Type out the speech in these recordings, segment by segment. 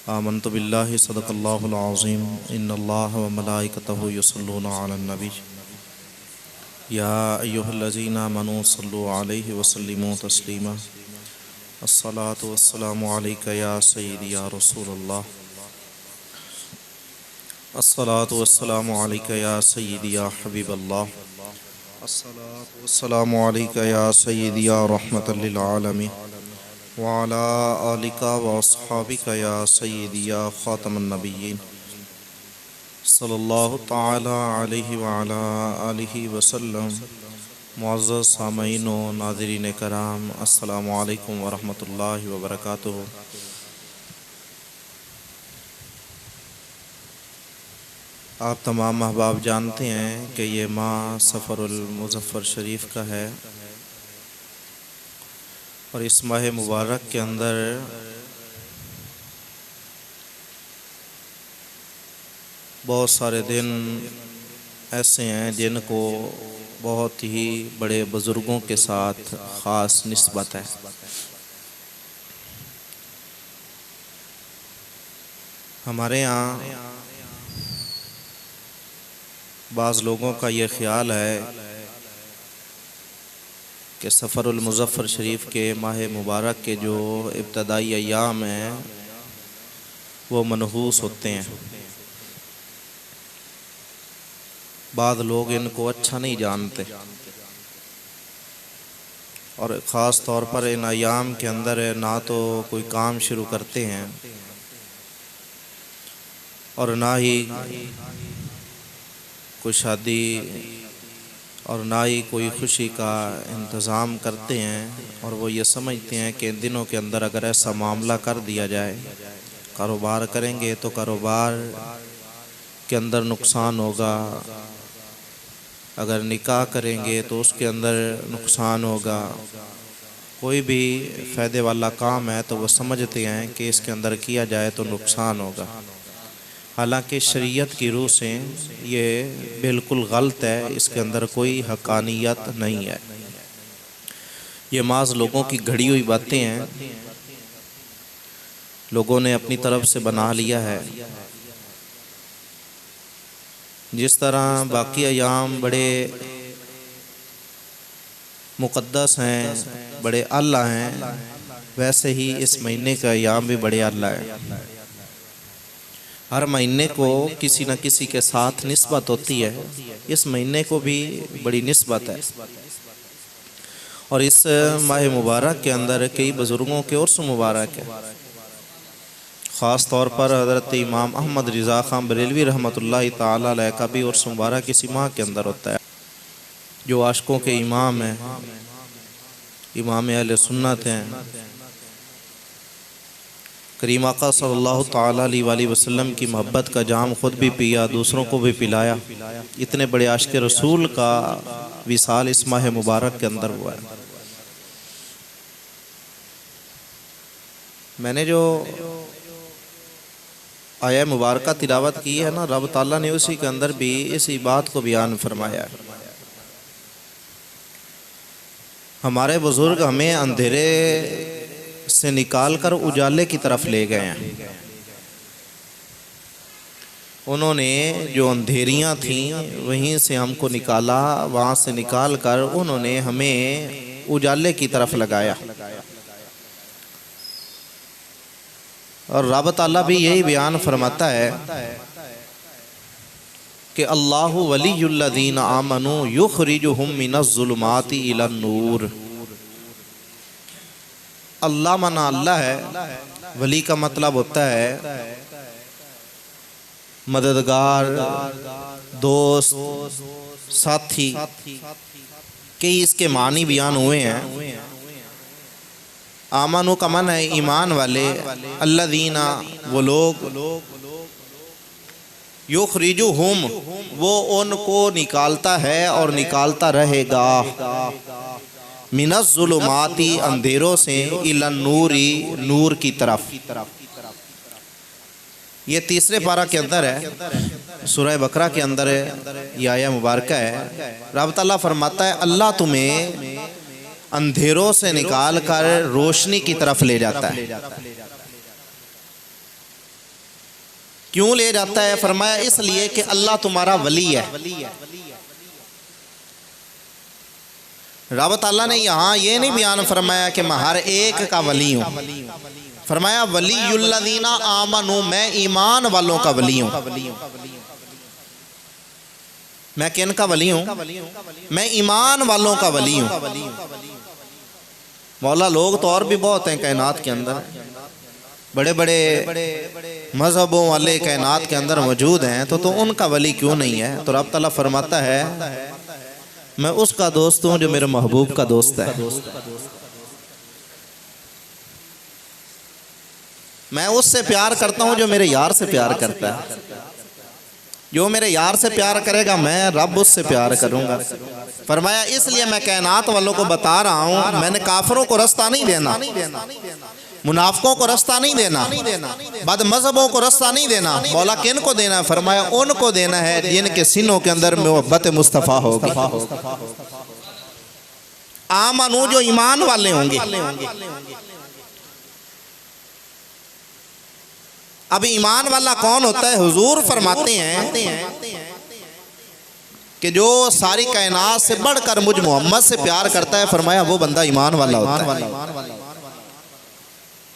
आमन्तु बिल्लाहि सदक़ल्लाहुल अज़ीम इन्नल्लाह व मलाइकतहु युसल्लूना अलन नबी या अय्युहल्लज़ीना आमनू सल्लु अलैहि व सल्लिमू तस्लीमा अस्सलातु वस्सलामु अलैका या सय्यदी या रसूलल्लाह अस्सलातु वस्सलामु अलैका या सय्यदी या हबीबल्लाह अस्सलातु वस्सलामु अलैका या सय्यदी या रहमतल लिल आलमीन व अला आलिका व अस्हाबिका या सय्यदी या खातमन नबिय्यीन सल्लल्लाहु तआला अलैहि व अला आलिहि व सल्लम। मुअज़्ज़ज़ सामईन व नाज़रीन कराम, अस्सलामु अलैकुम व रहमतुल्लाहि व बरकातुहू। आप तमाम अहबाब जानते हैं कि ये माह सफ़रुल मुज़फ़्फ़र शरीफ का है और इस माह मुबारक के अंदर बहुत सारे दिन ऐसे हैं जिनको बहुत ही बड़े बुज़ुर्गों के साथ ख़ास निस्बत है। हमारे यहाँ बाज़ लोगों का ये ख़्याल है कि सफ़रुल मुज़फ़्फ़र शरीफ के माह मुबारक के जो इब्तदाई अय्याम हैं वो मनहूस होते हैं। बाद लोग इनको अच्छा नहीं जानते और ख़ास तौर पर इन अय्याम के अंदर ना तो कोई काम शुरू करते हैं और ना ही कोई शादी और ना ही कोई खुशी का इंतज़ाम करते हैं। और वो ये समझते हैं कि इन दिनों के अंदर अगर ऐसा मामला कर दिया जाए, कारोबार करेंगे तो कारोबार के अंदर नुकसान होगा, अगर निकाह करेंगे तो उसके अंदर नुकसान होगा, कोई भी फ़ायदे वाला काम है तो वो समझते हैं कि इसके अंदर किया जाए तो नुकसान होगा। हालांकि शरीयत की रूह से ये बिल्कुल गलत है, इसके अंदर कोई हक़ानियत नहीं है। ये माज़ लोगों की घड़ी हुई बातें हैं, लोगों ने अपनी तरफ से बना लिया है। जिस तरह बाकी अय्याम बड़े मुक़द्दस हैं, बड़े आला हैं, वैसे ही इस महीने का अय्याम भी बड़े आला है। हर महीने को किसी न किसी के साथ निस्बत होती है, इस महीने को भी बड़ी निस्बत है। और इस माह मुबारक के अंदर कई बुज़ुर्गों के उर्स मुबारक है। ख़ास तौर पर हज़रत इमाम अहमद रिज़ा ख़ान बरेलवी रहमतुल्लाहि ताला अलैह का भी उर्स मुबारक इसी माह के अंदर होता है। जो आशिकों के इमाम हैं, इमाम अहले सुन्नत हैं, करीम आका सल्लल्लाहु ताला अलैहि वसल्लम की मोहब्बत का जाम ख़ुद भी पिया, दूसरों को भी पिलाया। इतने बड़े आशिक़ रसूल का विसाल इस माह मुबारक के अंदर हुआ है। मैंने जो आया मुबारक तिलावत की है ना, रब ताला ने उसी के अंदर भी इसी बात को बयान फरमाया है। हमारे बुज़ुर्ग हमें अंधेरे से निकाल कर उजाले की तरफ ले गए हैं। उन्होंने जो अंधेरियां थीं वहीं से हमको निकाला, वहाँ से निकाल कर उन्होंने हमें उजाले की तरफ लगाया। और रब ताला भी यही बयान फरमाता है कि अल्लाहु वलियुल्लज़ीना आमनू युखरिजुहुम मिनज़्ज़ुलुमाति इलन-नूर। अल्लाह मना अल्लाह है, वली का मतलब होता है मददगार, दोस्त, साथी। कई इसके मानी बयान हुए हैं। आमनू का मन है ईमान वाले, अल्लज़ीना वो लोग, युखरिजुहुम वो उनको निकालता है और निकालता रहेगा, मिनज़्ज़ुलुमाति अंधेरों से, इलन-नूरी नूर की तरफ। ये तीसरे पारा के अंदर है, सूरह बकरा के अंदर है, ये आया मुबारक है। रब ताला फरमाता है अल्लाह तुम्हें अंधेरों से निकाल कर रोशनी की तरफ ले जाता है। क्यों ले जाता है? फरमाया इसलिए कि अल्लाह तुम्हारा वली है। रब ताला ने यहाँ ये नहीं बयान फरमाया कि मैं हर एक का वली हूँ। फरमाया वलीयुल्लज़ीना आमनू, मैं ईमान वालों का वली हूँ। मैं किन का वली हूँ? मैं ईमान वालों का वली हूँ। मौला लोग तो और भी बहुत हैं कायनात के अंदर, बड़े बड़े मजहबों वाले कायनात के अंदर मौजूद हैं, तो उनका वली क्यों नहीं है? तो रब ताला फरमाता है मैं उसका दोस्त हूँ जो मेरे महबूब का दोस्त है। मैं उससे प्यार करता हूँ जो मेरे यार से प्यार करता है। जो मेरे यार से प्यार करेगा मैं रब उससे प्यार करूँगा। फरमाया इसलिए मैं कायनात वालों को बता रहा हूँ, मैंने काफिरों को रास्ता नहीं देना, मुनाफिकों को रास्ता नहीं देना, बद मजहबों को रास्ता नहीं देना। मौला किन को देना? फरमाया उनको देना है जिनके सीनों के अंदर मोहब्बत मुस्तफ़ा होगी। आमनू, जो ईमान वाले होंगे। अब ईमान वाला कौन होता है? हुजूर फरमाते हैं कि जो सारी कायनात से बढ़कर मुझ मोहम्मद से प्यार करता है, फरमाया वो बंदा ईमान वाला होता है।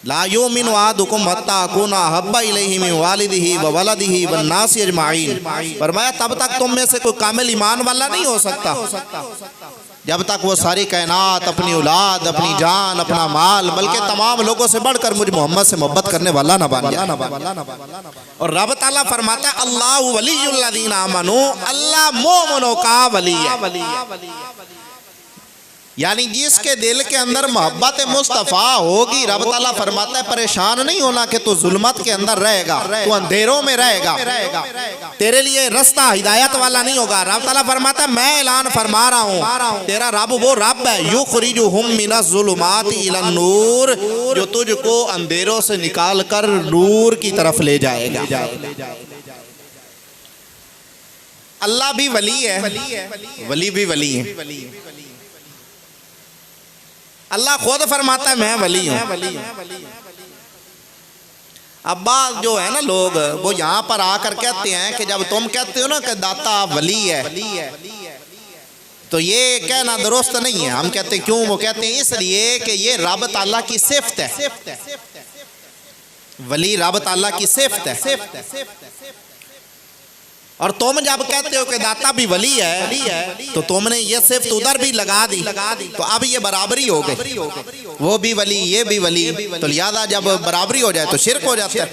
ला युमिनु अहदुकुम हत्ता अकूना अहब्बा इलैहि मिन वालिदिही व वलदिही वन नासि अजमाइन। फरमाया तब तक तुम में से कोई कामिल ईमान वाला नहीं हो सकता जब तक वो सारी कायनात, अपनी औलाद, अपनी जान, अपना माल, बल्कि तमाम लोगों से बढ़कर मुझ मोहम्मद से मोहब्बत करने वाला ना बन जाए। और रब ताला फरमाता है अल्लाहु वलियुल्लज़ीना आमनू, अल्लाह मोमिनों का वली है। यानी जिसके दिल के अंदर मोहब्बत मुस्तफ़ा होगी, रब ताला फरमाता है परेशान नहीं होना कि तू जुल्मत के अंदर रहेगा, तू अंधेरों में रहेगा, तेरे लिए रास्ता हिदायत वाला नहीं होगा। रब ताला फरमाता है मैं ऐलान फरमा रहा हूँ, तेरा रब वो रब है युखरिजुहुम मिनज़्ज़ुलुमाति इलन नूर, जो तुझको अंधेरों से निकाल कर नूर की तरफ ले जाएगा। अल्लाह भी वली है, वली भी वली है। अल्लाह खुद फरमाता है मैं वली हूँ। अब बात जो है ना, लोग वो यहाँ पर आकर कहते हैं कि जब तुम कहते हो ना कि दाता वली है, तो ये कहना दुरुस्त नहीं है। हम कहते हैं क्यों? वो कहते हैं इसलिए कि ये रब ताला की सिफत है। वली रब ताला की सिफत है। और तुम जब कहते हो कि दाता भी वली है, तो तुमने ये सिर्फ उधर भी लगा दी, तो अब ये बराबरी हो गई, वो भी वली ये भी वली। तो लिहाजा जब बराबरी हो जाए तो शिर्क हो जाता है।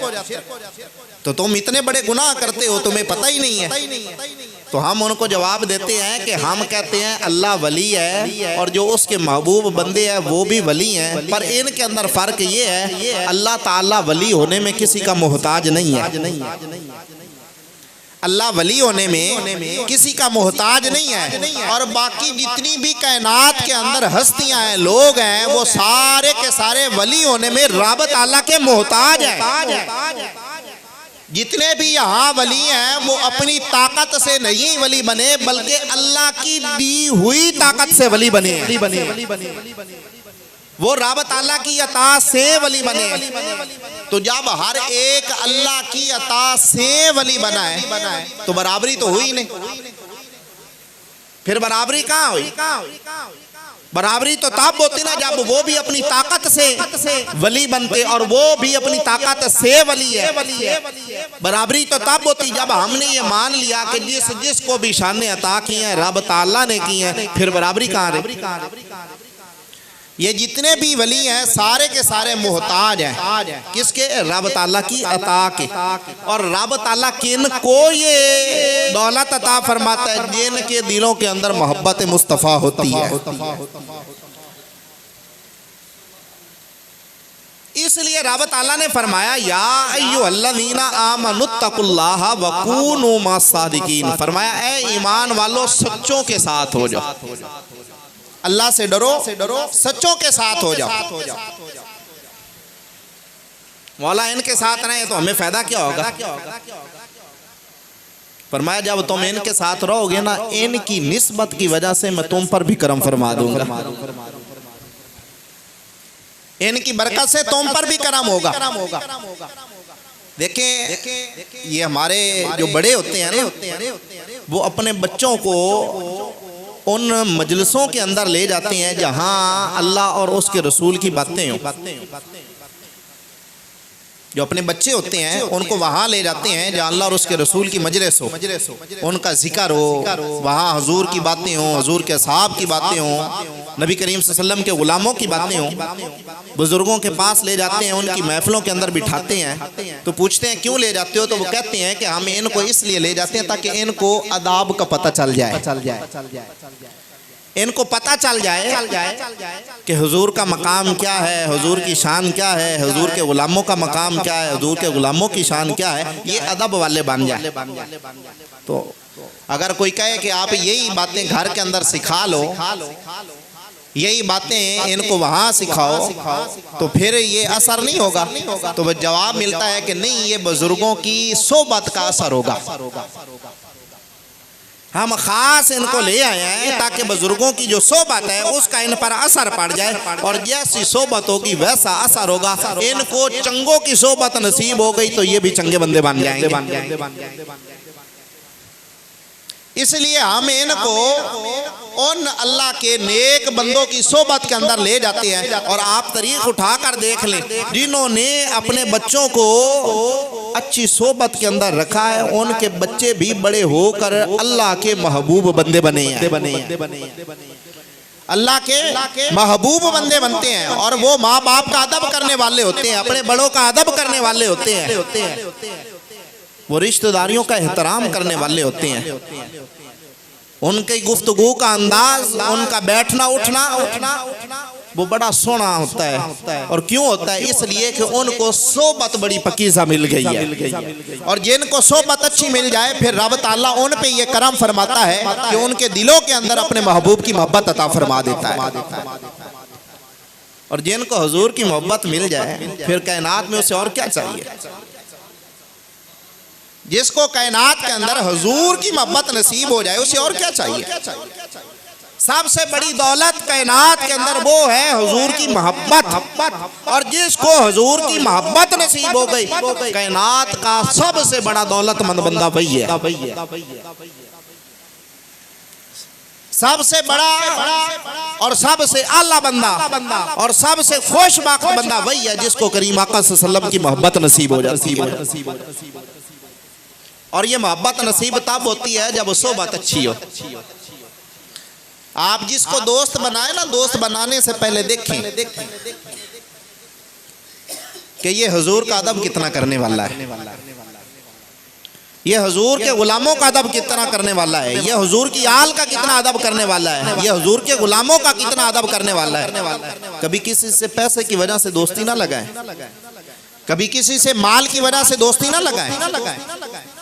तो तुम इतने बड़े गुनाह करते हो, तुम्हें पता ही नहीं है। तो हम उनको जवाब देते हैं कि हम कहते हैं अल्लाह वली है और जो उसके महबूब बंदे हैं वो भी वली हैं, पर इनके अंदर फर्क ये है अल्लाह ताला वली होने में किसी का मोहताज नहीं है। अल्लाह वली होने में किसी का मोहताज नहीं है। और बाकी जितनी भी कायनात के अंदर हस्तियां हैं, लोग हैं, वो सारे के सारे वली होने में रब ताला के मोहताज हैं। जितने भी यहाँ वली हैं वो अपनी ताकत से नहीं वली बने, बल्कि अल्लाह की दी हुई ताकत से वली बने। वो रब ताला की अता से वली बने। तो जब हर एक अल्लाह की अता से वली बना है तो बराबरी तो हुई नहीं। फिर बराबरी कहाँ हुई? बराबरी तो तब होती ना जब वो भी अपनी ताकत से वली बनते और वो भी अपनी ताकत से वली है। बराबरी तो तब होती जब हमने ये मान लिया कि जिसको भी शान अता की है रब ताला ने की है। फिर बराबरी कहाँ रही? ये जितने भी वली हैं सारे के सारे मोहताज हैं किसके? रब ताला की अता के। और रब ताला किन को ये दौलत अता फरमाता है? जिनके दिलों के अंदर मोहब्बत मुस्तफ़ा होती है। इसलिए रब ताला ने फरमाया या अय्युहल्लज़ीना आमनुत्तकुल्लाह वकूनू मस्सादिकीन। फरमाया ए ईमान वालों सच्चों के साथ हो जाओ, अल्लाह से डरो, सच्चों के साथ हो जाओ। मौला इनके साथ रहे तो हमें फायदा क्या होगा? फरमाया जब तुम इनके साथ रहोगे ना, इनकी निस्बत की वजह से मैं तुम पर भी करम फरमा दूंगा, इनकी बरकत से तुम पर भी करम होगा। देखें ये हमारे जो बड़े होते हैं ना, वो अपने बच्चों को उन मजलिसों के अंदर ले जाते हैं जहां अल्लाह और उसके रसूल की बातें हों। जो अपने बच्चे होते हैं उनको वहां ले जाते हैं जहां अल्लाह और उसके रसूल की मजलिस हो, उनका जिक्र हो, वहां हुजूर की बातें हों, हुजूर के साहब की बातें हों, नबी करीम सल्लल्लाहु अलैहि वसल्लम के गुलामों की बातें हों। बुजुर्गों के पास ले जाते हैं, उनकी महफिलों के अंदर बिठाते हैं। तो पूछते हैं क्यों ले जाते हो? तो वो कहते हैं कि हम इनको इसलिए ले जाते हैं ताकि इनको अदाब का पता चल जाए, इनको पता चल जाए कि हुजूर का मकाम क्या है, हुजूर की शान क्या है, हुजूर के गुलामों का मकाम क्या है, हुजूर के गुलामों की शान क्या है, ये अदब वाले बन जाए। तो अगर कोई कहे कि आप यही बातें घर के अंदर सिखा लो, यही बातें इनको वहां सिखाओ, तो फिर ये असर नहीं होगा। तो वह जवाब मिलता है कि नहीं, ये बुजुर्गों की सोबत का असर होगा। हम खास इनको ले आए हैं ताकि बुजुर्गों की जो सोबत है उसका इन पर असर पड़ जाए, और जैसी सोबत होगी वैसा असर होगा। इनको चंगों की सोबत नसीब हो गई तो ये भी चंगे बंदे बन जाएंगे। इसलिए हम इनको उन अल्लाह के नेक बंदों की सोबत के अंदर ले जाते हैं। और आप तारीख उठा कर देख लें, जिन्होंने अपने बच्चों को अच्छी सोबत के अंदर रखा है, उनके बच्चे भी बड़े होकर अल्लाह के महबूब बंदे बने हैं, अल्लाह के महबूब बंदे बनते हैं। और वो माँ बाप का अदब करने वाले होते हैं, अपने बड़ों का अदब करने वाले होते हैं, वो रिश्तेदारियों का एहतराम करने वाले होते हैं। उनकी गुफ्तगू का अंदाज, उनका बैठना उठना वो बड़ा सोना होता है। और क्यों होता है? इसलिए कि उनको सोबत बड़ी पकीज़ा मिल गई है। और जिनको सोबत अच्छी मिल जाए फिर रब ताला उन पे ये करम फरमाता है कि उनके दिलों के अंदर अपने महबूब की मोहब्बत अता फरमा देता है। और जिनको हुजूर की मोहब्बत मिल जाए फिर कायनात में उसे और क्या चाहिए? जिसको कायनात के अंदर हुजूर की मोहब्बत नसीब हो जाए उसे और क्या चाहिए? सबसे बड़ी दौलत कायनात के अंदर वो है हुजूर की मोहब्बत। और जिसको हुजूर की मोहब्बत नसीब हो गई, कायनात का सबसे बड़ा दौलतमंद बंदा वही है। सबसे बड़ा और सबसे आला बंदा और सबसे खुशबख्त बंदा वही है जिसको करीम आका सल्लल्लाहु अलैहि वसल्लम की मोहब्बत नसीब हो जाती है। और ये मोहब्बत नसीब तब होती है जब सोबत अच्छी हो। आप जिसको दोस्त बनाए ना, दोस्त बनाने से पहले देखें कि ये हुजूर का अदब कितना करने वाला है, ये हुजूर के गुलामों का अदब कितना करने वाला है, ये हुजूर की आल का कितना अदब करने वाला है, ये हुजूर के गुलामों का कितना अदब करने वाला है। कभी किसी से पैसे की वजह से दोस्ती ना लगाएं, कभी किसी से माल की वजह से दोस्ती ना लगाएं,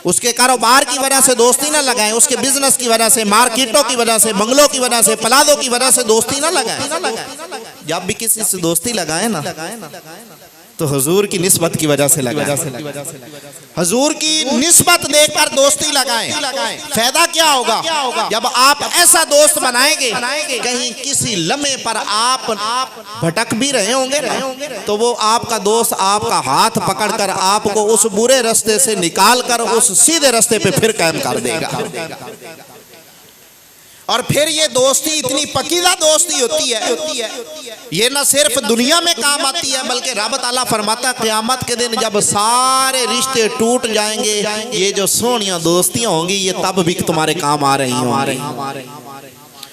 उसके कारोबार की वजह से दोस्ती ना लगाएं, उसके बिजनेस की वजह से, मार्केटों की वजह से, बंगलों की वजह से, प्लाजों की वजह से दोस्ती ना लगाएं। जब भी किसी से दोस्ती लगाएं ना तो हुजूर की निस्बत की वजह से लगाएं, हुजूर की निस्बत देकर दोस्ती लगाएं। फायदा क्या होगा? जब आप ऐसा दोस्त बनाएंगे, कहीं किसी लम्हे पर आप भटक भी रहे होंगे तो वो आपका दोस्त आपका हाथ पकड़कर आपको उस बुरे रास्ते से निकाल कर उस सीधे रास्ते पे फिर कायम कर देगा। और फिर ये दोस्ती इतनी पकीज़ा दोस्ती होती है, ये न सिर्फ दुनिया में काम आती है बल्कि रब ताला फरमाता है क़यामत के दिन जब सारे रिश्ते टूट जाएंगे, ये जो सोनिया दोस्तियां होंगी ये तब भी तुम्हारे काम आ रही होंगी।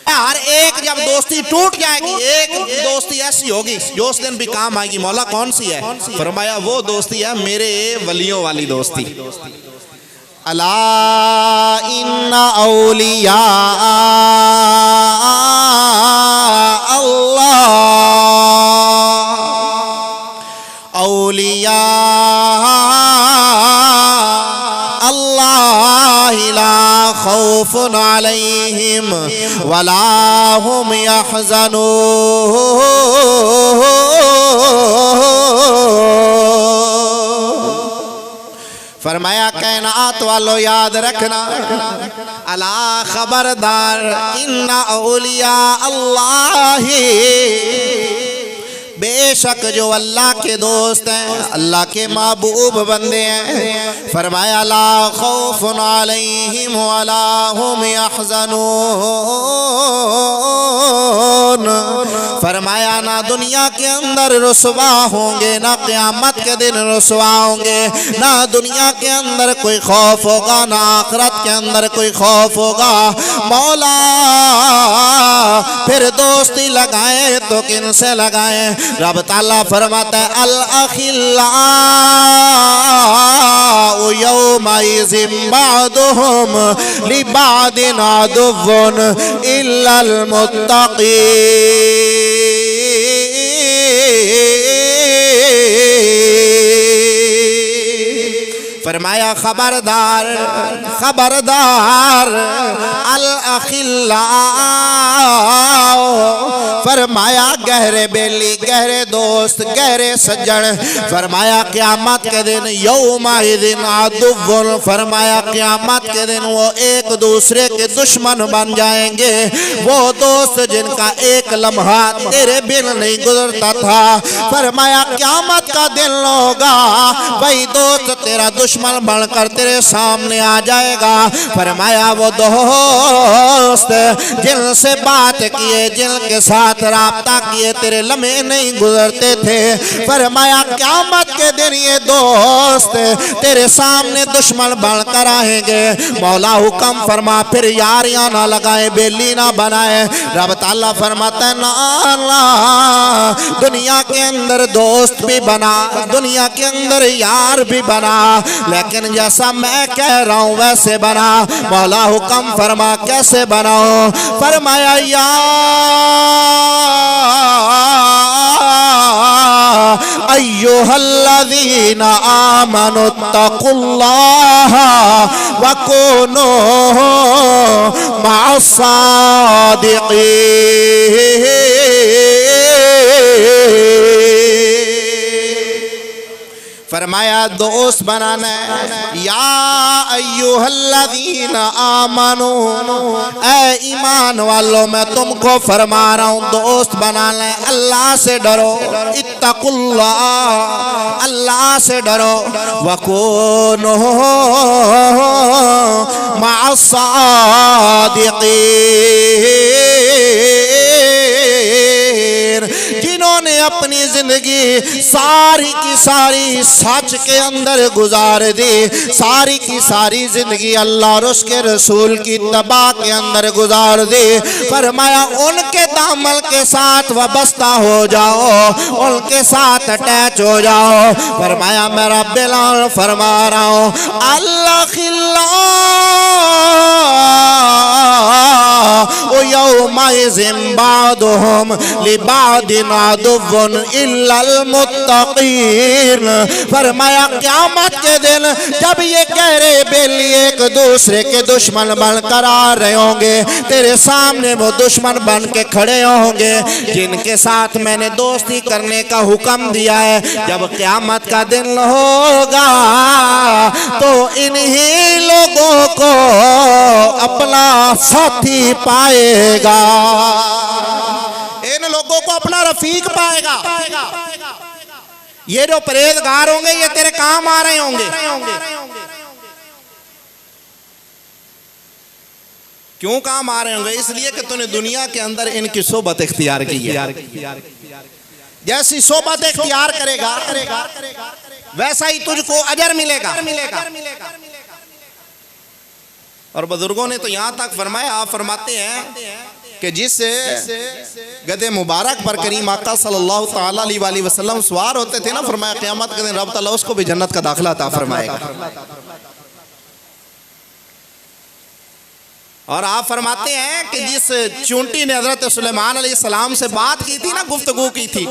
हर एक जब दोस्ती टूट जाएगी, एक दोस्ती ऐसी होगी जो उस दिन भी काम आएगी। मौला कौन सी है? फरमाया वो दोस्ती है मेरे वलियों वाली दोस्ती। अला इन्ना औलिया अल्लाह औलिया अल्लाह ला खौफुन अलैहिम वला हुम यहज़नून। फरमाया कायनात वालों याद रखना, अला खबरदार, इन्ना औलिया अल्लाह, बेशक जो अल्लाह के दोस्त हैं, अल्लाह के महबूब बंदे हैं, फरमाया ला खौफुन अलैहिम वला हुम यहज़नून। फरमाया ना दुनिया के अंदर रुसवा होंगे, ना क़यामत के दिन रुसवा होंगे, ना दुनिया के अंदर कोई खौफ होगा, ना आखिरत के अंदर कोई खौफ होगा। मौला फिर दोस्ती लगाए तो किन से लगाए? रब ताला फरमाता है अल अखिल्लाउ यौमइज़िन बअदुहुम लिबअदिन अदुव्वुन इल्लल मुत्तक़ीन। फरमाया खबरदार खबरदार अल अखिल्लाओ, फरमाया गहरे बेली, गहरे दोस्त, गहरे सज्जन। फरमाया क़यामत के दिन यौमइज़िन अदुव्वुन, फरमाया क़यामत के दिन वो एक दूसरे के दुश्मन बन जाएंगे। वो दोस्त जिनका एक लम्हा तेरे बिन नहीं गुजरता था, फरमाया क़यामत का दिन होगा वही दोस्त तेरा दुश्मन बनकर तेरे सामने आ जाएगा। फरमाया वो दोस्त जिनसे बात किए, जिनके साथ राब्ता किए तेरे लम्हे नहीं गुजरते थे, फरमाया क़यामत के दिन ये दोस्त तेरे सामने दुश्मन बनकर आएंगे। मौला हुक्म फरमा फिर यारियां ना लगाए, बेली ना बनाए। रब ताला फरमाता है ना दुनिया के अंदर दोस्त भी बना, दुनिया के अंदर यार भी बना, लेकिन जैसा मैं कह रहा हूं वैसे बना। मौला हुक्म फरमा कैसे बनाओ? फरमाया या अय्युहल्लज़ीना आमनुत्तकुल्लाह वकुनू मअस्सादिक़ीन। फरमाया दोस्त बनाना है। या अय्युहल्लज़ीना आमनू, ऐ ईमान वालों मैं तुमको फरमा रहा हूँ दोस्त बनाना है। अल्लाह से डरो, इत्तकुल्लाह, अल्लाह से डरो। वकुनू मअस्सादिक़ीन। जिन्होंने अपनी जिंदगी सारी की सारी सच के अंदर गुजार दी, सारी की सारी जिंदगी अल्लाह और उसके रसूल की तबाह के अंदर गुजार दी, फरमाया उनके दामन के साथ वाबस्ता हो जाओ, उनके साथ अटैच हो जाओ। फरमाया मेरा बिलाल फरमा रहा हूँ अल्लाह यौमइज़िन बअदुहुम लिबअदिन अदुव्वुन इल्लल मुत्तक़ीन। फरमाया क़यामत के दिन जब ये गहरे बेली एक दूसरे के दुश्मन बनकर आ रहे होंगे, तेरे सामने वो दुश्मन बन के खड़े होंगे जिनके साथ मैंने दोस्ती करने का हुक्म दिया है। जब क़यामत का दिन होगा तो इन्हीं लोगों को अपना साथी पाएगा, इन लोगों को अपना रफीक पाएगा। ये जो परहेजगार होंगे ये तेरे काम आ रहे होंगे। क्यों काम आ रहे होंगे? इसलिए कि तूने दुनिया के अंदर इनकी सोबत इख्तियार की है। जैसी सोबत इख्तियार करेगा वैसा ही तुझको अजर मिलेगा। और बुजुर्गों ने तो यहाँ तक फरमाया, आप फरमाते हैं कि जिस गदे मुबारक पर करीम आका सल्लल्लाहु ताला अलैहि वसल्लम सवार होते थे ना, फरमाया क़यामत के दिन रब ताला उसको भी जन्नत का दाखिला अता फरमाएगा। और आप फरमाते हैं कि जिस चूंटी ने हजरत सुलेमान अलैहिस्सलाम से बात की थी ना, गुफ्तगू की थी,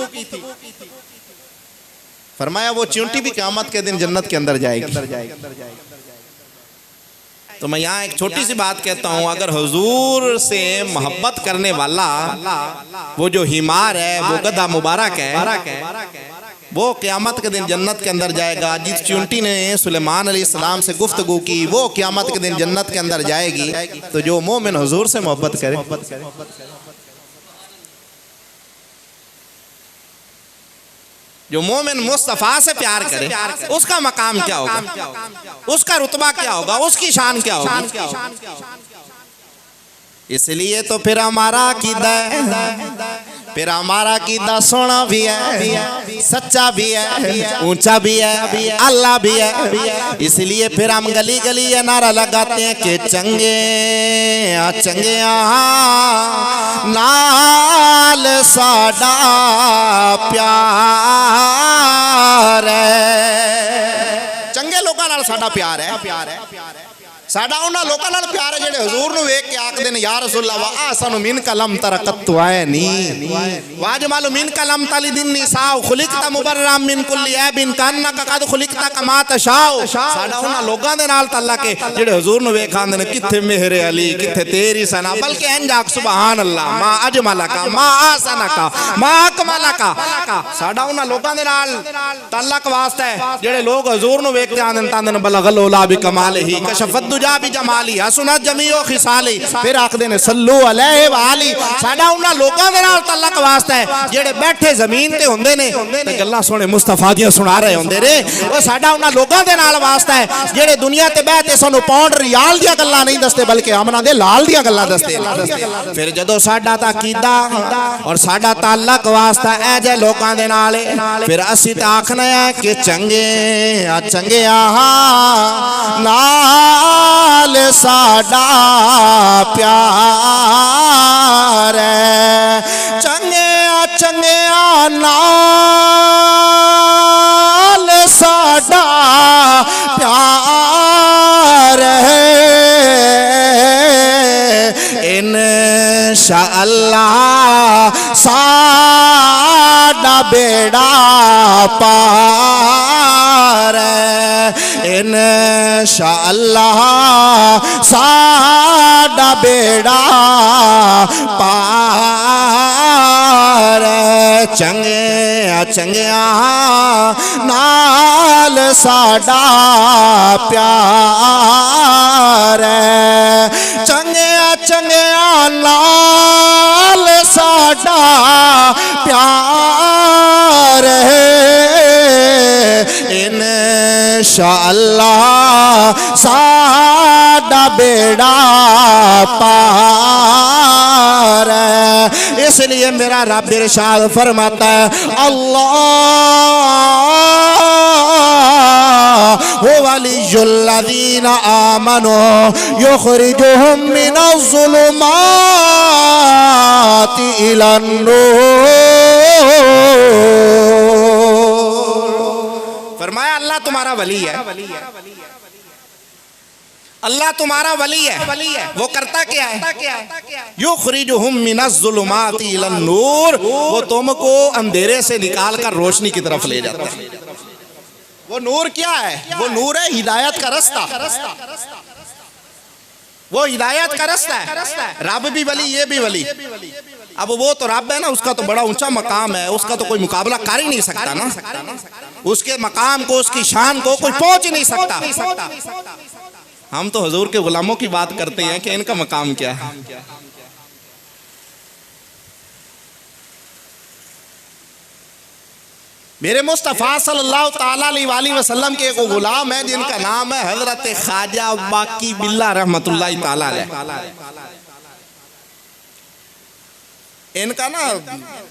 फरमाया वो चूंटी भी क़यामत के दिन जन्नत के अंदर जाएगी। तो मैं यहाँ एक छोटी सी बात कहता हूँ, अगर हुजूर से मोहब्बत करने वाला वो जो हिमार है, वो गधा मुबारक है, वो क़यामत के दिन जन्नत के अंदर जाएगा। जिस चूंटी ने सुलेमान अलैहिस्सलाम से गुफ्तगू की वो क़यामत के दिन जन्नत के अंदर जाएगी। तो जो मोमिन हुजूर से मोहब्बत करे, जो मोमिन मुस्तफ़ा से प्यार करे उसका मकाम क्या होगा, उसका रुतबा क्या होगा, उसकी शान क्या होगी। इसलिए तो फिर हमारा अकीदा सोना भी है, सच्चा भी है, ऊंचा भी है, अल्लाह भी है। इसलिए फिर हम गली गली ये नारा लगाते हैं कि चंगे चंगे नाल साडा प्यार है। चंगे लोगों नाल साडा प्यार है। साडा उन्हां लोकां नाल प्यार है जेड़े हुजूर नूं वेख के आखदे ने या रसूल अल्लाह वा आसनु मिन कलम तरकत आयनी वाजमालु मिन कलम तली दिन निसाउ खुलिकता मुबर्रम मिन कुल्ली ऐबिन कान्नका कद खुलिकता कमा तशाउ। साडा उन्हां लोकां दे नाल तल्लक है जेड़े हुजूर नूं वेख आंदे ने किथे मेहरे अली, किथे तेरी सना, बल्कि इंज आख सुभान अल्लाह मा अजमलका मा आसनका मा अकमलका। साडा उन्हां लोकां दे नाल तल्लक वास्ता है जेड़े लोग हुजूर नूं वेख के आंदे तांदे ने बलगल औला बि कमालिही कशफत जा भी जमाली हसनत जमीओ खिसाली, फिर आखदे ने सल्लू अलैहि वाली। साडा उन्हां लोकां दे नाल तल्लक वास्ता है जेड़े बैठे जमीन ते हुंदे ने ते गल्लां सोहणे मुस्तफा दियां सुना रहे हुंदे ने। ओ साडा उन्हां लोकां दे नाल वास्ता है जेड़े दुनिया ते बैठ के सानू पाउंड रियाल दियां गल्लां नहीं दसदे बल्कि अमना दे लाल दियां गल्लां दसदे। फिर जदों साडा तां अकीदा और साडा तल्लक वास्ता ऐ जे लोकां दे नाल फिर असीं तां आखना है कि चंगे चंगे नाल साडा प्यार है। चंगे चंगे नाल साडा प्यार है। इंशाअल्लाह साडा बेड़ा पार है। इंशाअल्लाह साडा बेड़ा पार है। चंगे चंगे नाल साडा प्यार है। चंगे चंगे नाल साडा प्यार है। इंशाअल्लाह साडा बेड़ा पार है। इसलिए मेरा रब इरशाद फरमाता है अल्लाह वलियुल्लज़ीना आमनू युखरिजुहुम मिनज़्ज़ुलुमाति इलन्नूर। फरमाया अल्लाह तुम्हारा वली है, अल्लाह तुम्हारा वली है। वो करता क्या है? युखरिजुहुम मिनज़्ज़ुलुमाति इलन्नूर, वो तुमको अंधेरे से निकाल कर रोशनी की तरफ ले जाता है। वो नूर क्या है? वो नूर है हिदायत का रास्ता। वो हिदायत का रास्ता है। रब भी वली, ये भी वली। अब वो तो रब है ना, उसका तो बड़ा ऊंचा मकाम है, उसका तो कोई मुकाबला कर ही नहीं सकता ना। उसके मकाम को, उसकी शान को कोई पहुंच ही नहीं सकता। हम तो हुजूर के गुलामों की बात करते हैं कि इनका मकाम क्या है। मेरे मुस्तफ़ा सल्लल्लाहु ताला अलैहि वसल्लम के एक गुलाम है जिनका नाम है हजरत ख्वाजा बाकी बिल्ला रहमतुल्लाहि ताला अलैह। इनका ना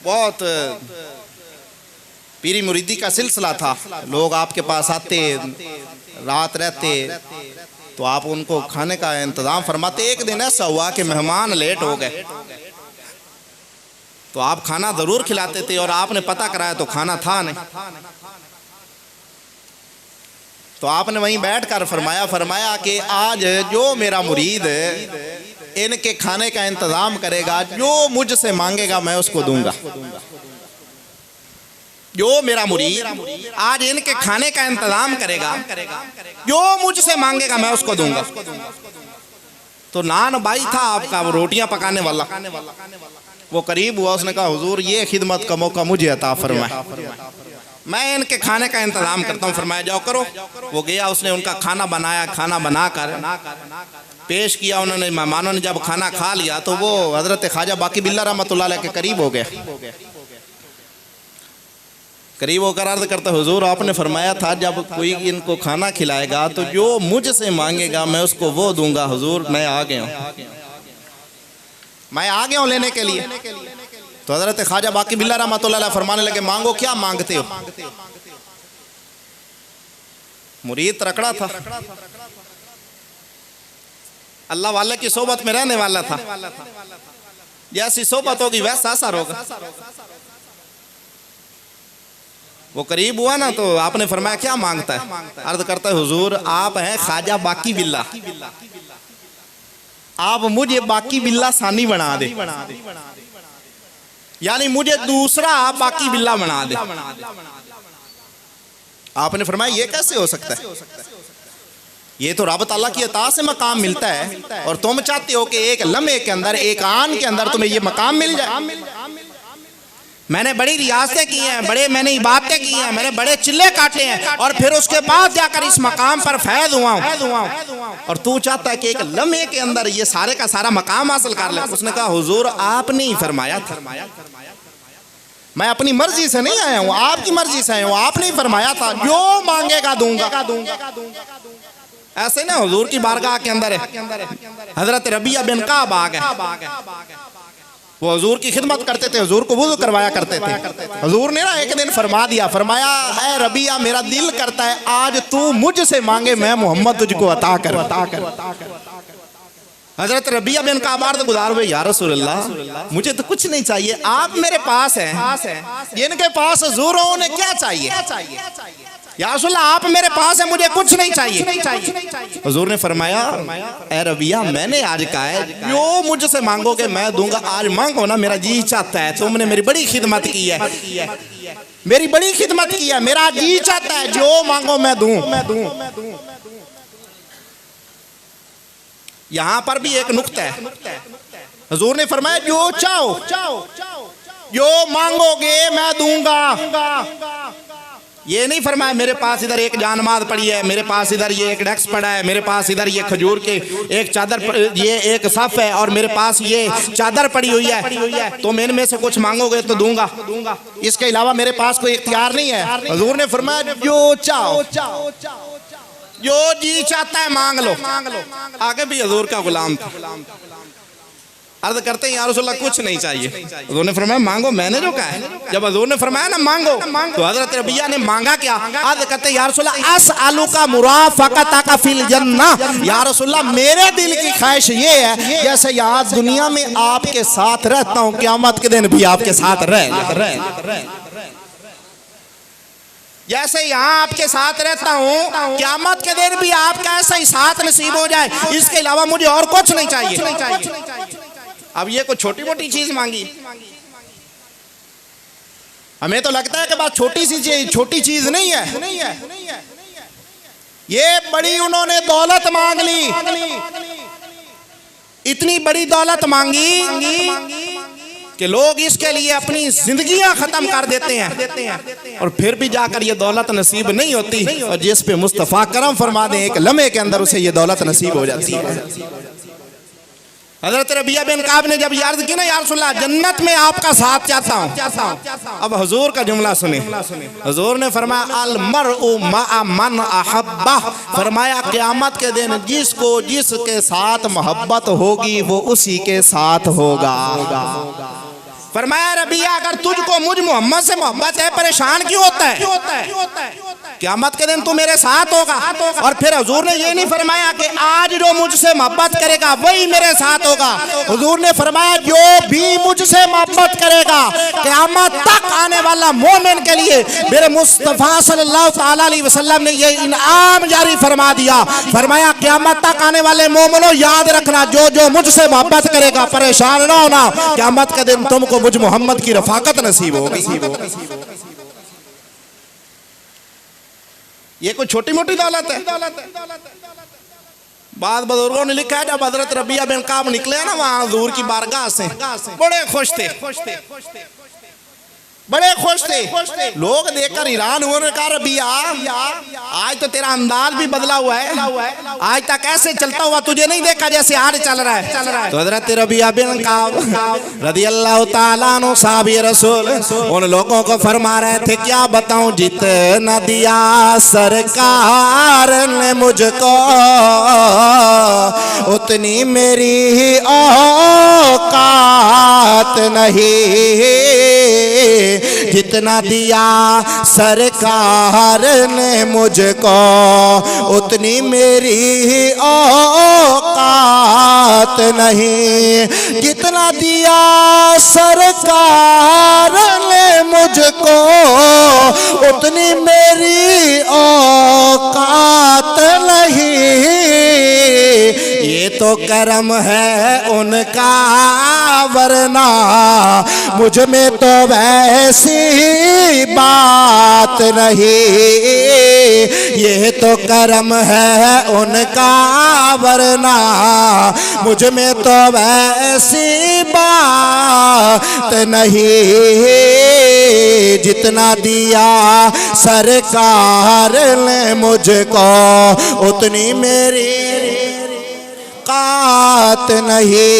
बहुत पीरी मुरीदी का सिलसिला था। लोग आपके पास आते, रात रहते, तो आप उनको खाने का इंतजाम फरमाते। एक दिन ऐसा हुआ कि मेहमान लेट हो गए, तो आप खाना जरूर खिलाते थे और आपने पता कराया तो खाना था नहीं। तो आपने वहीं बैठकर फरमाया कि आज जो मेरा मुरीद इनके खाने का इंतजाम करेगा, जो मुझसे मांगेगा मैं उसको दूंगा। जो मेरा मुरीद आज इनके खाने का इंतजाम करेगा, जो मुझसे मांगेगा मैं उसको दूंगा। तो नान भाई था आपका, वो रोटियां पकाने वाला, वो करीब हुआ। उसने कहा हुजूर ये खिदमत का मौका मुझे अता फरमाए, मैं इनके खाने का इंतजाम करता हूँ। फरमाया जाओ करो। वो गया, उसने उनका खाना बनाया। खाना बनाकर पेश किया उन्होंने। मेहमानों ने जब खाना खा लिया तो वो हजरत ख्वाजा बाकी बिल्ला रहमतुल्लाह अलैह के करीब हो गए। करीब होकर अर्ज करता, हुजूर आपने फरमाया था जब कोई इनको खाना खिलाएगा तो जो मुझसे मांगेगा मैं उसको वो दूंगा। हुजूर मैं आ गया हूँ, मैं आ गया हूँ लेने के लिए। तो हजरत ख्वाजा बाकी बिल्ला रहमतुल्लाह अलैह फरमाने लगे, मांगो क्या मांगते हो। मुरीद तकड़ा था, अल्लाह वाले की सोबत में रहने वाला था। जैसी सोबत होगी वैसा असर होगा। वो करीब हुआ ना तो आपने फरमाया क्या मांगता है। अर्ज करता है, हुजूर आप हैं ख्वाजा बाकी बिल्ला, आप मुझे बाकी बिल्ला सानी बना दे, यानी मुझे दूसरा बाकी बिल्ला बना दे। आपने फरमाया ये कैसे हो सकता है, ये तो रब ताला की अता से मकाम मिलता है और तुम चाहते हो कि एक लम्हे के अंदर, एक आन के अंदर तुम्हें ये मकाम मिल जाए। मैंने बड़ी रियासतें की हैं, मैंने इबादतें की हैं, मैंने बड़े चिल्ले काटे हैं और फिर उसके बाद जाकर इस मकाम पर फैज हुआ हूं, और तू चाहता है कि एक लम्हे के अंदर ये सारे का सारा मकाम हासिल कर ले। उसने कहा, हुजूर आपने ही फरमाया था, मैं अपनी मर्जी से नहीं आया हूं, आपकी मर्जी से आया हूं। आपने ही फरमाया था जो मांगेगा दूंगा। ऐसे ना हुजूर की बारगाह के अंदर हजरत रबिया बिन काब आ गए। वो हुजूर की खिदमत करते थे, हुजूर को वुज़ू करवाया करते थे। हुजूर ने ना एक दिन फरमा दिया, फरमाया, ऐ रबिया मेरा दिल करता है आज तू मुझसे मांगे मैं मोहम्मद तुझको अता कर। हजरत रबिया बिन काब अर्ज़ गुज़ार हुए, या रसूल अल्लाह मुझे तो कुछ नहीं चाहिए, आप मेरे पास हैं, इनके पास हुजूरों ने क्या चाहिए। या रसूल अल्लाह आप मेरे पास है, मुझे कुछ नहीं चाहिए। हुजूर ने फरमाया, ऐ रबिया मैंने आज कहा है जो मुझसे मांगोगे मैं दूंगा। आज मांगो ना, मेरा जी चाहता है, तुमने मेरी बड़ी खिदमत की है, मेरी बड़ी खिदमत की है, मेरा जी चाहता है जो मांगो मैं दूं। यहां पर भी एक नुक्ता है। हुजूर ने फरमाया जो चाहो जो मांगोगे मैं दूंगा। ये नहीं फरमाया मेरे पास इधर एक जानमाज पड़ी है, मेरे पास इधर ये एक डेस्क पड़ा है, मेरे पास इधर ये खजूर के एक चादर, ये एक सफ है और मेरे पास ये चादर पड़ी हुई है, तुम इनमें से कुछ मांगोगे तो दूंगा, इसके अलावा मेरे पास कोई इख्तियार नहीं है। हुजूर ने फरमाया जो चाहो जो जी चाहता है मांग लो। आगे भी हुजूर का गुलाम था, अर्ज करते हैं, या रसूल अल्लाह कुछ नहीं चाहिए। हुजूर ने फरमाया मांगो, मैंने जो कहा है। जब हुजूर ने फरमाया ना मांगो, तो हजरत रबिया ने मांगा क्या। अर्ज करते हैं, या रसूल अल्लाह अस्अलुका मुराफक़तका फिल जन्नह, या रसूल अल्लाह मेरे दिल की ख्वाहिश ये है जैसे यहाँ दुनिया में आपके साथ रहता हूँ, क़यामत के दिन भी आपके साथ रह, जैसे यहाँ आपके साथ रहता हूँ क़यामत के दिन भी आपका ऐसा ही साथ नसीब हो जाए, इसके अलावा मुझे और कुछ नहीं चाहिए। अब ये कुछ छोटी मोटी चीज मांगी, हमें तो लगता है कि बात छोटी चीज नहीं है। ये बड़ी उन्होंने दौलत मांग ली, इतनी बड़ी दौलत मांगी कि लोग इसके लिए अपनी जिंदगियां खत्म कर देते हैं और फिर भी जाकर ये दौलत नसीब नहीं होती। और जिस पे मुस्तफा करम फरमा दें एक लम्हे के अंदर उसे ये दौलत नसीब हो जाती है। हजरत रबिया बिन काब ने जब अर्ज की ना, या रसूल अल्लाह जन्नत में आपका साथ चाहता हूँ। अब हुजूर का जुमला सुने। हुजूर ने फरमाया अल मरउ मअ मन अहब्बा, फरमाया क़यामत के दिन जिसके साथ मोहब्बत होगी वो उसी के साथ होगा। फरमाया रबिया अगर तुझको मुझ मोहम्मद से मोहब्बत है, परेशान क्यों होता है, क़यामत के दिन तू मेरे साथ होगा। और फिर हुजूर ने ये नहीं फरमाया कि आज जो मुझसे मोहब्बत करेगा वही मेरे साथ होगा। हुजूर ने फरमाया जो भी मुझसे मोहब्बत करेगा क़यामत तक आने वाला मोमिन के लिए मेरे मुस्तफ़ा सल्लल्लाहु तआला अलैहि वसल्लम ने ये इनाम जारी फरमा दिया। फरमाया क़यामत तक आने वाले मोमिनों याद रखना, जो मुझसे मोहब्बत करेगा परेशान ना होना, क़यामत के दिन तुमको मुझ मोहम्मद की रफाकत नसीब होगी। ये कोई छोटी मोटी दौलत है। बाद बुजुर्गों ने लिखा है जब हजरत रबिया बिन काब निकले ना वहां हुजूर की बारगाह से, बड़े खुश थे। बड़े खुश थे। लोग देखकर हैरान हुए, कहा रबिया आज तो तेरा अंदाज भी बदला हुआ है, आज तक ऐसे चलता हुआ तुझे नहीं देखा जैसे आज चल रहा है। तो हजरत रबिया बिन काब रदियल्लाहु ताला अन्हु साहबी रसूल उन लोगों को फरमा रहे थे, क्या बताऊं जितना दिया सरकार ने मुझको उतनी मेरी औकात नहीं, जितना दिया सरकार ने मुझको उतनी मेरी औकात नहीं, जितना दिया सरकार ने मुझको उतनी मेरी औकात नहीं। ये तो करम है उनका वरना मुझ में तो वैसी बात नहीं। ये तो करम है उनका वरना मुझ में तो वैसी बात नहीं, जितना दिया सरकार ने मुझको उतनी मेरी औकात नहीं,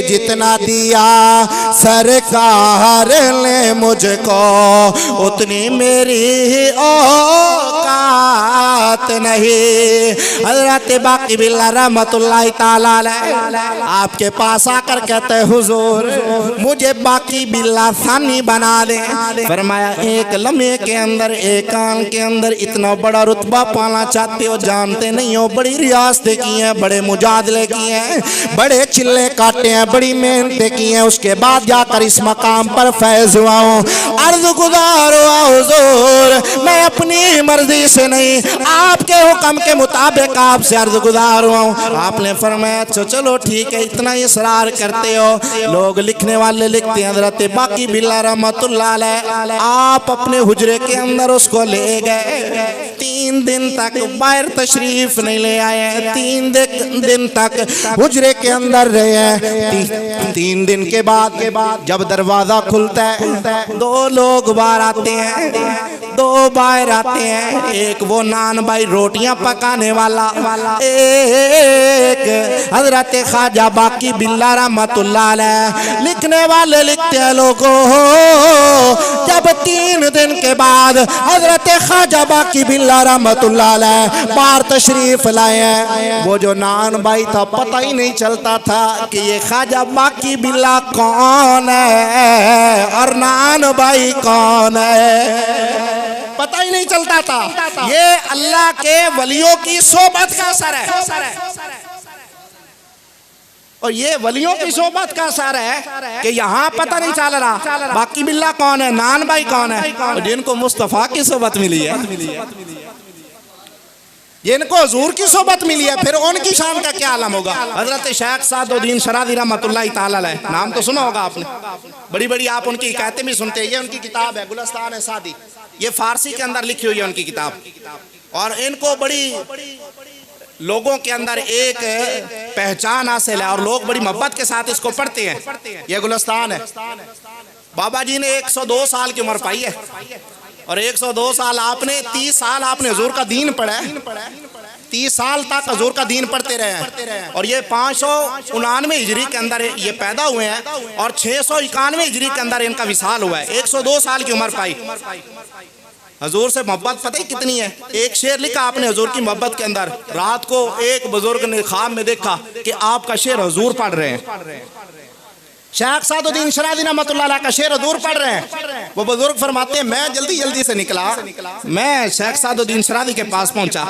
जितना दिया सरकार ने मुझको उतनी मेरी औकात नहीं। हज़रत बाकी बिल्ला रहमतुल्लाहि ताला अलैह आपके पास आकर कहते हुजूर मुझे बाकी बिल्ला सानी बना दे। फरमाया एक लम्हे के अंदर, एक कान के अंदर इतना बड़ा रुतबा पाना चाहते हो, जानते नहीं हो, बड़ी रियासतें की हैं, बड़े मुजादले किए हैं, बड़े चिल्ले काटे हैं, बड़ी मेहनतें की हैं, उसके बाद जाकर इस मकाम पर फैज हुआ हूँ। अर्ज़ गुज़ार हुआ हुजूर मैं अपनी मर्जी से नहीं, आपके हुक्म के मुताबिक आपसे अर्ज़ गुज़ार हुआ हूँ। आपने फरमाया चलो ठीक है, इतना इसरार करते हो। लोग लिखने वाले लिखते हैं हज़रत बाकी बिल्ला रहमतुल्लाह अलैह आप अपने हुजरे के अंदर उसको ले गए, 3 दिन तक बाहर तशरीफ नहीं ले आए, 3 दिन तक हुजरे के अंदर रहे। 3 दिन के बाद जब दरवाजा खुलता है 2 लोग बाहर आते हैं, 2 बाहर आते हैं, एक वो नान भाई रोटियां पकाने वाला, एक हजरत ख्वाजा बाकी बिल्ला रहमतुल्लाह अलैह। लिखने वाले लिखते हैं लोगों जब 3 दिन के बाद हजरत ख्वाजा बाकी बिल्ला रहमतुल्लाह अलैह बाहर तशरीफ लाए हैं, वो जो नान भाई था पता ही नहीं चलता था कि ये ख्वाजा बाकी बिल्ला कौन है और नान भाई कौन है, पता ही नहीं चलता था। ये अल्लाह के वलियों की सोबत का असर है, और ये वलियों की सोबत का असर है कि यहाँ पता नहीं चल रहा बाकी बिल्ला कौन है, नान भाई कौन है, और जिनको मुस्तफ़ा की सोबत मिली है, जिनको हुजूर की सोबत मिली है, फिर उनकी शान का क्या आलम होगा। हजरत शेख सादुद्दीन शरादी रहमतुल्लाहि ताला अलैह नाम तो सुना होगा आपने, बड़ी बड़ी आप उनकी हिकायतें भी सुनते हैं। ये उनकी किताब है गुलस्तान सादी, ये फारसी के अंदर लिखी हुई है उनकी किताब, और इनको बड़ी लोगों के अंदर एक पहचान हासिल है और लोग बड़ी मोहब्बत के साथ इसको पढ़ते हैं। ये गुलस्तान है। बाबा जी ने 102 साल की उम्र पाई है, और 102 साल आपने 30 साल आपने हुजूर का दीन पढ़ा है, 30 साल तक हुजूर का दीन पढ़ते रहे हैं, और ये 599 हिजरी के अंदर ये पैदा हुए हैं और 691 हिजरी के अंदर इनका विसाल हुआ है। 102 साल की उम्र पाई। हुजूर से मोहब्बत पता ही कितनी है। एक शेर लिखा आपने हुजूर की मोहब्बत के अंदर, रात को एक बुजुर्ग ने ख्वाब में देखा कि आपका शेर हुजूर पढ़ रहे हैं। शेख सादुद्दीन शरादी रहमतुल्लाह अलैह का शेर हुजूर पढ़ रहे हैं। वो बुजुर्ग फरमाते हैं मैं जल्दी से निकला, मैं शेख सादुद्दीन शरादी के पास पहुंचा,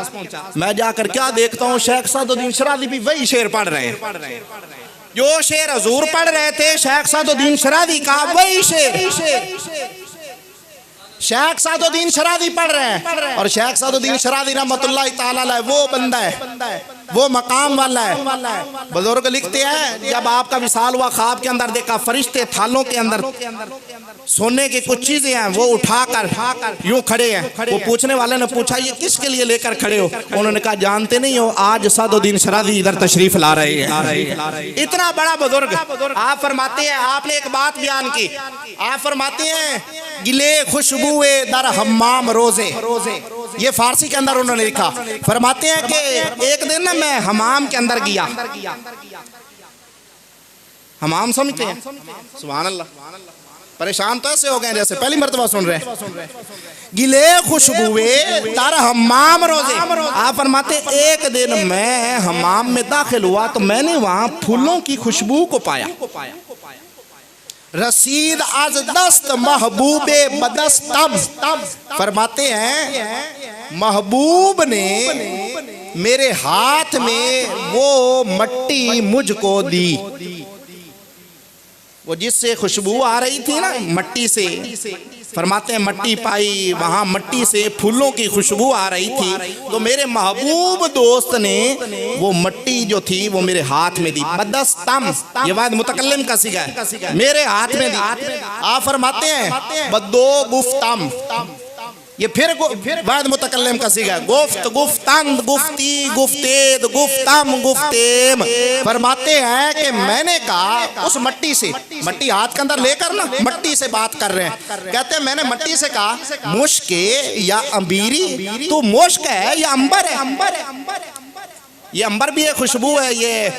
मैं जाकर क्या देखता हूँ शेख सादुद्दीन शरादी भी वही शेर पढ़ रहे हैं, जो शेर हुजूर पढ़ रहे थे शेख सादुद्दीन शरादी का वही शेर शेख सादुद्दीन शरादी पढ़ रहे हैं। और शेख सादुद्दीन शरादी रहमतुल्लाहि ताला अलैह वो बंदा है, वो मकाम वाला है। बुजुर्ग लिखते हैं जब आपका विशाल हुआ, ख्वाब के अंदर देखा फरिश्ते थालों के अंदर सोने की कुछ चीजें हैं, वो उठाकर यूं खड़े हैं। वो पूछने वाले ने पूछा ये किसके लिए लेकर खड़े हो? उन्होंने कहा जानते नहीं हो, आज सादुद्दीन शराजी इधर तशरीफ ला रहे हैं। इतना बड़ा बुजुर्ग। आप फरमाते हैं, आपने एक बात बयान की, आप फरमाते हैं गिले खुशबुए दर हम्माम रोजे, ये फारसी के अंदर उन्होंने लिखा। फरमाते हैं कि एक दिन ना मैं हमाम के अंदर गया। हमाम समझते हैं? सुभान अल्लाह, परेशान तो ऐसे हो गए जैसे पहली मर्तबा सुन रहे हैं। गिले खुशबुए दर हमाम रोजे। आप फरमाते एक दिन मैं हमाम में दाखिल हुआ तो मैंने वहां फूलों की खुशबू को पाया। रसीद आज दस्त महबूबे बदस्तम। फरमाते हैं महबूब ने मेरे हाथ में वो मट्टी मुझको दी, वो जिससे खुशबू आ रही थी ना मट्टी से। फरमाते हैं मट्टी पाई, वहां मट्टी से फूलों की खुशबू आ रही थी, तो मेरे महबूब दोस्त ने वो मट्टी जो थी वो मेरे हाथ में दी। बदस्तम, ये बात मुतकल्लिम का सीगा है, मेरे हाथ में दी। आप फरमाते हैं बदो गुफ्तम, ये फिर वाद मुतकल्लिम का सीगा, गुफ्त गुफ्तंद गुफ्ती गुफ्तेद गुफ्तम गुफ्तेम। फरमाते हैं कि मैंने कहा उस मट्टी से, मट्टी हाथ के अंदर लेकर ना मट्टी से बात कर रहे हैं। कहते हैं मैंने मट्टी से कहा मुश्क या अम्बीरी, तू मुश्क है या अंबर है? ये अंबर भी एक खुशबू है, ये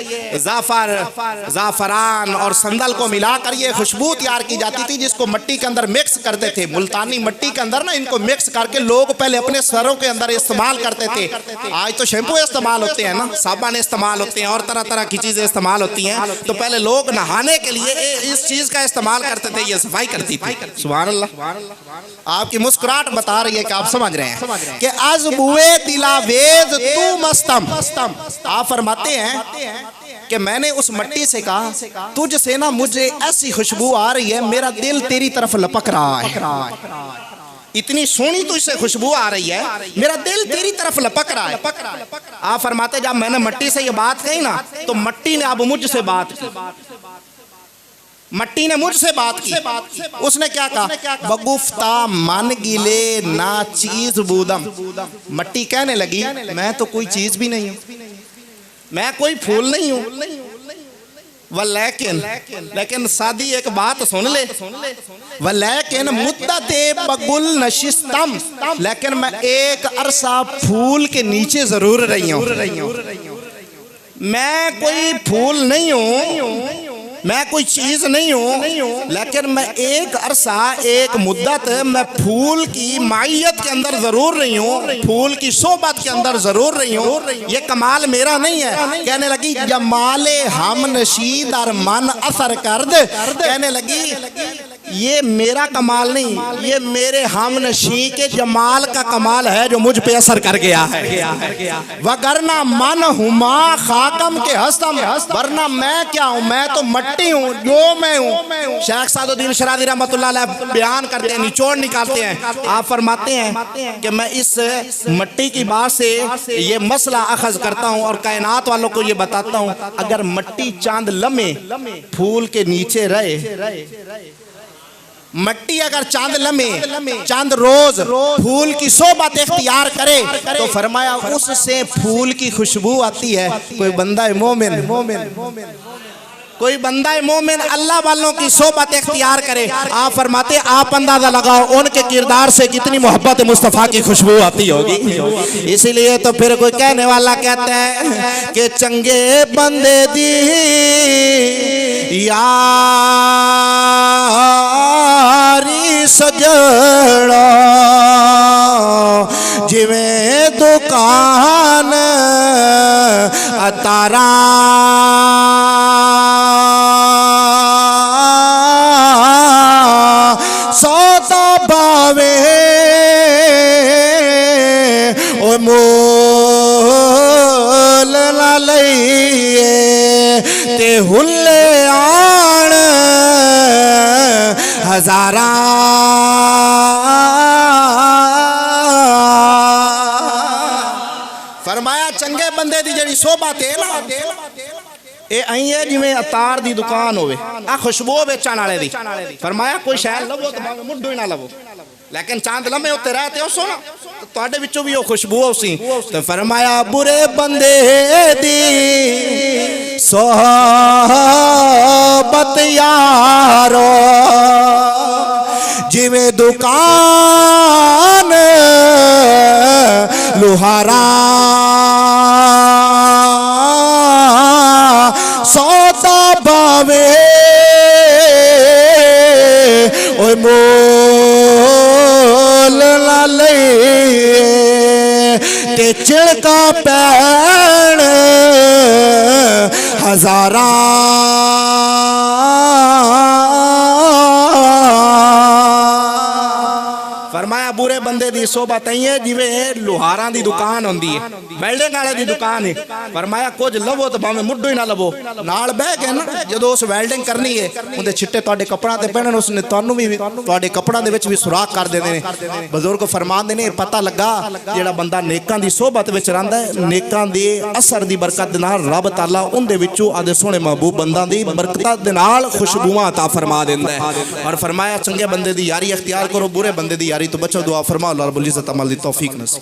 जाफरान और संदल को मिलाकर ये खुशबू तैयार की जाती थी, जिसको मट्टी के अंदर मिक्स करते थे। मुल्तानी मट्टी के अंदर ना इनको मिक्स करके लोग पहले अपने सरों के अंदर इस्तेमाल करते थे। आज तो शैम्पू इस्तेमाल होते हैं ना, साबुन इस्तेमाल होते हैं और तरह तरह की चीजें इस्तेमाल होती हैं। तो पहले लोग नहाने के लिए इस चीज का इस्तेमाल करते थे, ये सफाई करती थी। सुभान अल्लाह। आपकी मुस्कुराहट बता रही है कि आप समझ रहे हैं कि अज़बुए दिलावेज तू मस्तम। आप फरमाते हैं कि मैंने उस मट्टी से कहा तुझसे ना मुझे ऐसी खुशबू आ रही है, मेरा दिल तेरी तरफ लपक रहा है। इतनी सोहनी तुझसे खुशबू आ रही है, मेरा दिल तेरी तरफ लपक रहा है। आप फरमाते जब मैंने मट्टी से ये बात कही ना, तो मट्टी ने अब मुझसे बात की। मट्टी ने मुझसे बात की। उसने क्या कहा? बगुफ्ता मन गिले ना चीज बूदम। मट्टी कहने लगी मैं तो कोई चीज भी नहीं हूं, मैं कोई फूल नहीं हूं। लेकिन सादी एक बात सुन ले, वलैकिन मुद्दते बगुल नशिस्तम, लेकिन मैं एक अरसा फूल के नीचे जरूर रही हूं। मैं कोई फूल नहीं हूं, मैं कोई चीज नहीं हूँ, लेकिन मैं एक अरसा एक मुद्दत मैं फूल की मायत के अंदर जरूर रही हूँ, फूल की सोबत के अंदर जरूर रही हूँ। ये कमाल मेरा नहीं है। कहने लगी जमाले हम नशीद और मन असर कर दे। कहने लगी ये मेरा कमाल नहीं, ये मेरे हम नशी के जमाल का कमाल है जो मुझ पे असर कर गया है। वगरना मन हुमा खाकम के हस्तम, वरना मैं क्या हूँ, मैं तो मट्टी हूँ जो मैं हूँ। शेख सादुद्दीन शराजी रहमतुल्लाह अलैह बयान करते हैं, निचोड़ निकालते हैं। आप फरमाते हैं कि मैं इस मट्टी की बात से ये मसला अखज करता हूँ और कायनात वालों को ये बताता हूँ, अगर मट्टी चांद लम्हे फूल के नीचे रहे, मट्टी अगर चांद लम्हे चांद रोज फूल की सोबत इख्तियार करे, तो फरमाया उससे फूल की खुशबू आती है। कोई बंदा मोमिन, कोई बंदा मोमिन अल्लाह वालों की सोबत इख्तियार करे। आप फरमाते आप अंदाजा लगाओ उनके किरदार से कितनी मोहब्बत मुस्तफ़ा की खुशबू आती होगी। इसीलिए तो फिर कोई कहने वाला कहता है कि चंगे बंदे दी यारी सजड़ा, जिवें दुकान अतारा सौदा बावे ओ मोल ना लईए ते हुल्ले आण हजारा। फरमाया चंगे बंदे दी जेड़ी सोबत है ना ये आई है जिवें अतार दी दुकान होवे आ खुशबू बेचण वाले दी। फरमाया कोई शै लवो तो भावें मुड्ढो ही ना लवो लेकिन चांद लम्हे उत्ते रहते हो सो ना तुहाडे विचों भी वो खुशबू सी। तो फरमाया बुरे बंदे दी सोहबत यारो जिवें दुकान लुहारा सौदा बावे ओए मोल ला ले ते चिड़का पैण हजारा। फरमाया बुरे बंदे दी सोबत आई है जिवें लुहारां दी दुकान होंदी है वेल्डिंग वाले दी दुकान है। फरमाया कुछ लवो तो भावें मुड्ढो ही ना लवो नाल बह के ना जदों उस वेल्डिंग करनी है उहदे छिट्टे तुहाडे कपड़ां ते पैणन उसने तुहानूं भी तुहाडे कपड़ां दे विच भी सुराख कर देंदे ने। बजुर्ग फरमांदे ने पता लगा जेड़ा बंदा नेकां दी सोबत विच रहिंदा है नेकां दे असर दी बरकत दे नाल रब ताला उहदे विचों आदे सोहणे महबूब बंदां दी बरकतां दे नाल खुशबूआं अता फरमा देंदा है। और फरमाया चंगे बंदे दी यारी अख्तियार करो बुरे बंदे दी यारी तो बचो। दुआ फरमा अल्लाह रब्बुल इज्जत अमल दी तौफीक नसीब।